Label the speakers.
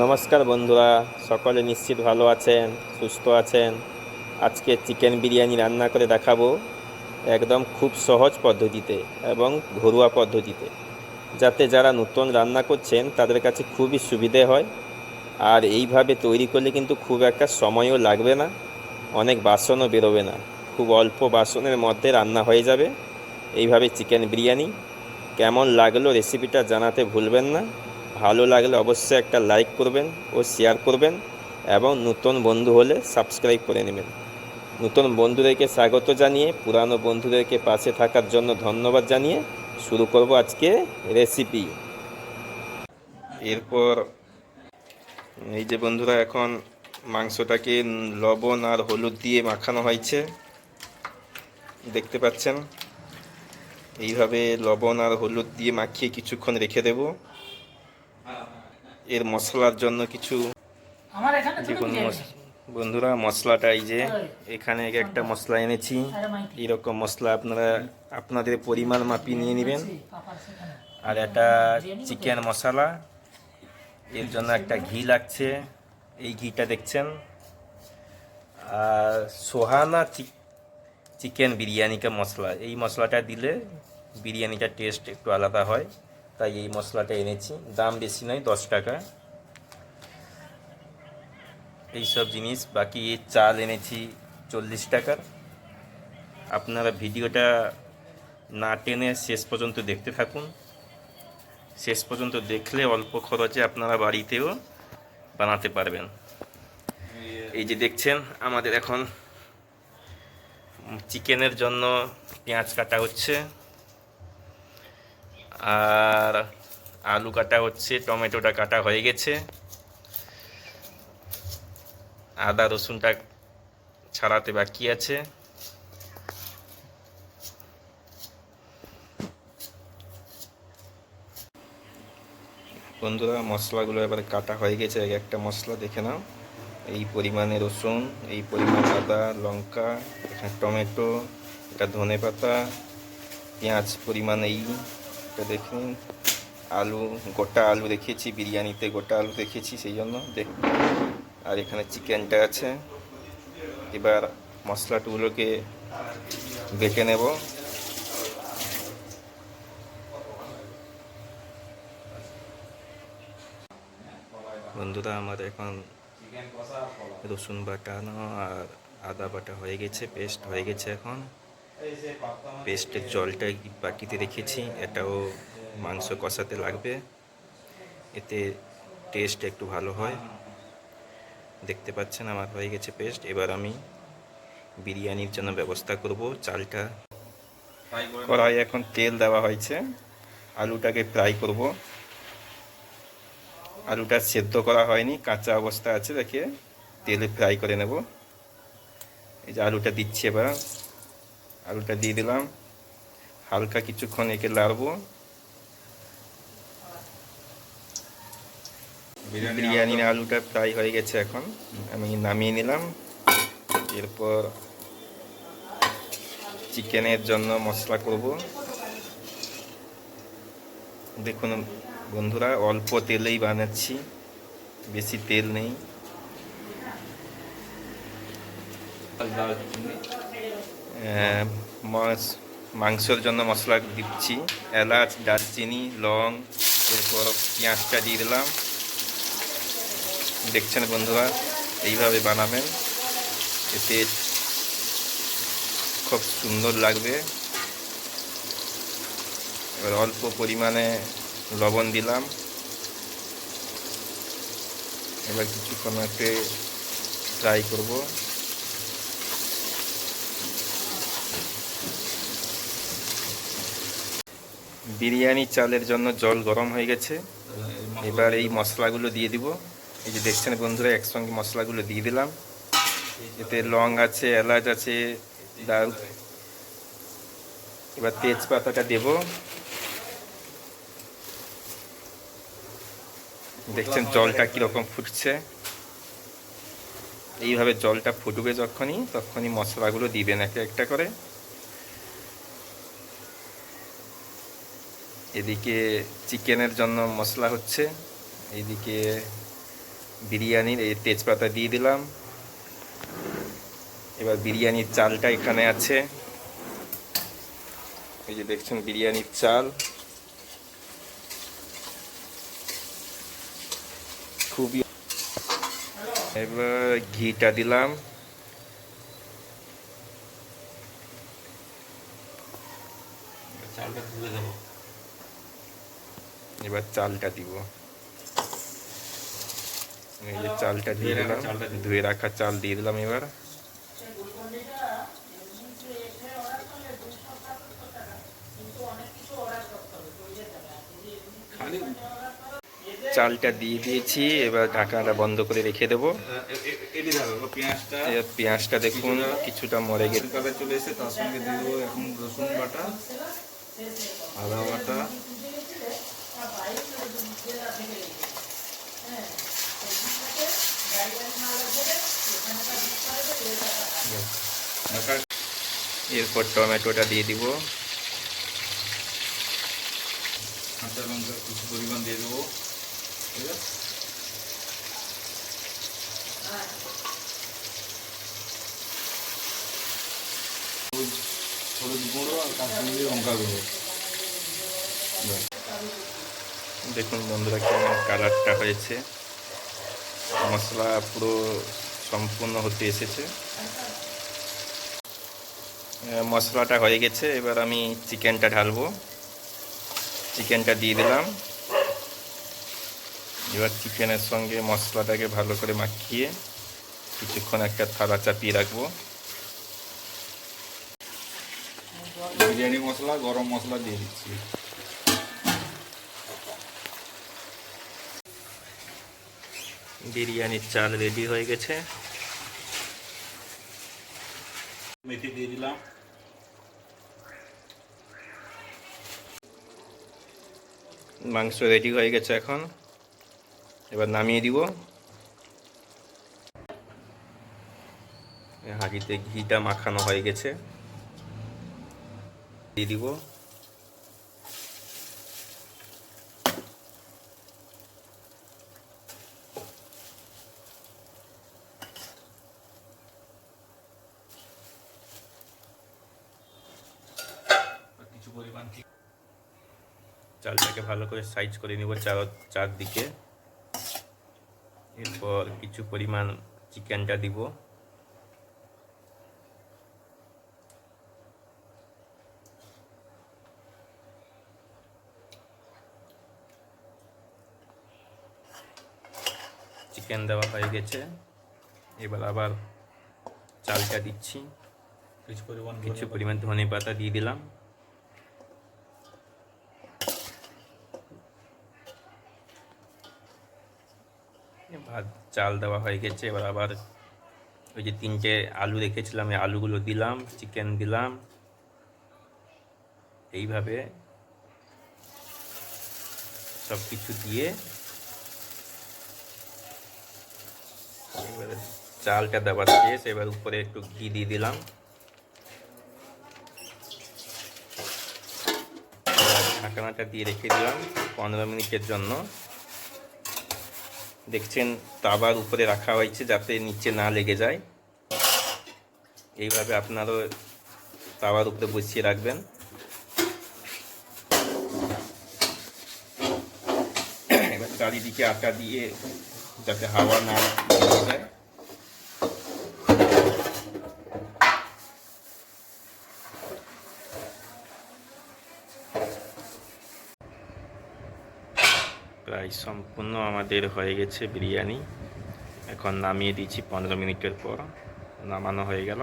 Speaker 1: নমস্কার বন্ধুরা, সকলে নিশ্চিত ভালো আছেন, সুস্থ আছেন। আজকে চিকেন বিরিয়ানি রান্না করে দেখাবো, একদম খুব সহজ পদ্ধতিতে এবং ঘরোয়া পদ্ধতিতে, যাতে যারা নতুন রান্না করছেন তাদের কাছে খুবই সুবিধে হয়। আর এইভাবে তৈরি করলে কিন্তু খুব একটা সময়ও লাগবে না, অনেক বাসনও বেরোবে না, খুব অল্প বাসনের মধ্যে রান্না হয়ে যাবে এইভাবে চিকেন বিরিয়ানি। কেমন লাগলো রেসিপিটা জানাতে ভুলবেন না। ভালো লাগলে অবশ্যই একটা লাইক করবেন ও শেয়ার করবেন, এবং নতুন বন্ধু হলে সাবস্ক্রাইব করে নেবেন। নতুন বন্ধুদেরকে স্বাগত জানিয়ে পুরানো বন্ধুদেরকে পাশে থাকার জন্য ধন্যবাদ জানিয়ে শুরু করব আজকে রেসিপি। এরপর এই যে বন্ধুরা, এখন মাংসটাকে লবণ আর হলুদ দিয়ে মাখানো হয়েছে, দেখতে পাচ্ছেন। এইভাবে লবণ আর হলুদ দিয়ে মাখিয়ে কিছুক্ষণ রেখে দেব। এর মশলার জন্য কিছু দেখুন বন্ধুরা, মশলাটা এই যে এখানে একটা মশলা এনেছি। এরকম মশলা আপনারা আপনাদের পরিমাণ মাপিয়ে নিয়ে নেবেন। আর এটা চিকেন মশলা, এর জন্য একটা ঘি লাগছে, এই ঘিটা দেখছেন। আর সোহানা চিকেন বিরিয়ানি কা মশলা, এই মশলাটা দিলে বিরিয়ানিটার টেস্ট একটু আলাদা হয়, তাই এই মশলাটা এনেছি। দাম বেশি নয়, 10 টাকা এইসব জিনিস। বাকি চাল এনেছি 40 টাকার। আপনারা ভিডিওটা না টেনে শেষ পর্যন্ত দেখতে থাকুন। শেষ পর্যন্ত দেখলে অল্প খরচে আপনারা বাড়িতেও বানাতে পারবেন। এই যে দেখছেন, আমাদের এখন চিকেনের জন্য পেঁয়াজ কাটা হচ্ছে, আর আলু কাটা হচ্ছে, টমেটোটা কাটা হয়ে গেছে, আদা রসুনটা ছাড়াতে বাকি আছে। বন্ধুরা, মশলাগুলো এবারে কাটা হয়ে গেছে। একটা মশলা দেখে নাও, এই পরিমাণে রসুন, এই পরিমাণ আদা, লঙ্কা, এখানে টমেটো, এটা ধনে পাতা, পেঁয়াজ পরিমাণ এইটা দেখুন। আলু, গোটা আলু রেখেছি, বিরিয়ানিতে গোটা আলু রেখেছি সেই জন্য দেখুন। আর এখানে চিকেনটা আছে। এবার মশলাগুলোকে বেটে নেব। বন্ধুরা, আমার এখন রসুন বাটানো আর আদা বাটা হয়ে গেছে, পেস্ট হয়ে গেছে। এখন পেস্টের জলটা বাটিতে রেখেছি, এটাও মাংস কষাতে লাগবে, এতে টেস্ট একটু ভালো হয়। দেখতে পাচ্ছেন আমার হয়ে গেছে পেস্ট। এবার আমি বিরিয়ানির জন্য ব্যবস্থা করব। চালটা কড়াই এখন তেল দেওয়া হয়েছে, আলুটাকে ফ্রাই করব। আলুটা সেদ্ধ করা হয়নি, কাঁচা অবস্থা আছে, দেখে তেলে ফ্রাই করে নেব। এই যে আলুটা দিচ্ছি, এবার আলুটা দিয়ে দিলাম, হালকা কিছুক্ষণ একে লাড়বো। বিরিয়ানির আলুটা ফ্রাই হয়ে গেছে, এখন আমি নামিয়ে নিলাম। এরপর চিকেনের জন্য মশলা করব। দেখুন বন্ধুরা, অল্প তেলেই বানাচ্ছি, বেশি তেল নেই। মাংসের জন্য মশলা দিচ্ছি, এলাচ, দারচিনি, লং, এরপর পেঁয়াজটা দিয়ে দিলাম। দেখছেন বন্ধুরা, এইভাবে বানাবেন, এতে খুব সুন্দর লাগবে। এবার অল্প পরিমাণে লবণ দিলাম। এবার কিছুক্ষণ একটু ফ্রাই করব। বিরিয়ানি চালের জন্য জল গরম হয়ে গেছে, এবার এই মশলাগুলো দিয়ে দিব। এই যে দেখছেন বন্ধুরা, একসঙ্গে মশলাগুলো দিয়ে দিলাম। এতে লং আছে, এলাচ আছে, দাল। এবার তেজপাতাটা দেব। দেখছেন জলটা কীরকম ফুটছে। এইভাবে জলটা ফুটবে তখনই মশলাগুলো দিবেন একটা একটা করে। এদিকে চিকেনের জন্য মশলা হচ্ছে, এইদিকে বিরিয়ানির এই তেজপাতা দিয়ে দিলাম। এবার বিরিয়ানির চালটা এখানে আছে, এই যে দেখছেন বিরিয়ানির চাল। খুবই, এবার ঘিটা দিলাম।
Speaker 2: চালটা ধুয়ে দেবো।
Speaker 1: এবার চালটা দিব, এই যে চালটা দিয়ে দিলাম, ধুয়ে রাখা চাল দিয়ে দিলাম। এবার
Speaker 2: খালি
Speaker 1: চালটা দিয়ে দিয়েছি, এবার ঢাকনাটা বন্ধ করে রেখে দেবো।
Speaker 2: এটি দেবো পেঁয়াজটা।
Speaker 1: এবার পেঁয়াজটা দেখুন কিছুটা মরে গেছে।
Speaker 2: কালার চলে এসে তার সঙ্গে দিয়ে দেবো এখন রসুন বাটা, আদা বাটা,
Speaker 1: এরপর টমেটোটা দিয়ে দিব।
Speaker 2: কাঁচা লঙ্কা কিছু পরিমাণ দিয়ে দেবো। ঠিক আছে, হলুদ গুঁড়ো আর কাশ্মীরি লঙ্কা গুঁড়ো।
Speaker 1: দেখুন বন্ধুরা কেমন কালারটা হয়েছে, মশলা পুরো সম্পূর্ণ হতে এসেছে। মশলাটা হয়ে গেছে, এবার আমি চিকেনটা ঢালবো। চিকেনটা দিয়ে দিলাম। এবার চিকেনের সঙ্গে মশলাটাকে ভালো করে মাখিয়ে কিছুক্ষণ একটা থালা চাপিয়ে রাখবো।
Speaker 2: বিরিয়ানি মশলা, গরম মশলা দিয়ে দিচ্ছি।
Speaker 1: বিরিয়ানির চাল রেডি হয়ে গেছে।
Speaker 2: মেথি দিয়ে দিলাম।
Speaker 1: মাংস রেডি হয়ে গেছে এখন, এবার নামিয়ে দিব। হাঁড়িতে ঘিটা মাখানো হয়ে গেছে, দিয়ে দিব।
Speaker 2: কিছু পরিমাণ
Speaker 1: চালটাকে ভালো করে সাইজ করে নিব চারদিকে। এরপর কিছু পরিমাণ চিকেনটা দিব। চিকেন দেওয়া হয়ে গেছে, এবার আবার চালটা দিচ্ছি। কিছু পরিমাণ ধনে পাতা দিয়ে দিলাম। ভাত চাল দেওয়া হয়ে গেছে, এবার আবার ওই যে 3টে আলু রেখেছিলাম, এই আলুগুলো দিলাম, চিকেন দিলাম। এইভাবে সব কিছু দিয়ে এবারে চালটা দেওয়া শেষ, এবার উপরে একটু ঘি দিয়ে দিলাম। ঢাকনাটা দিয়ে রেখে দিলাম 15 মিনিটের জন্য। দেখছেন তাওয়ার উপরে রাখা হয়েছে যাতে নিচে না লেগে যায়। এইভাবে আপনারও তাওয়ার উপরে বসিয়ে রাখবেন। এবার চারিদিকে আটা দিয়ে যাতে হাওয়া না লেগে যায়। প্রায় সম্পূর্ণ আমাদের হয়ে গেছে বিরিয়ানি। এখন নামিয়ে দিচ্ছি 15 মিনিটের পর, নামানো হয়ে গেল।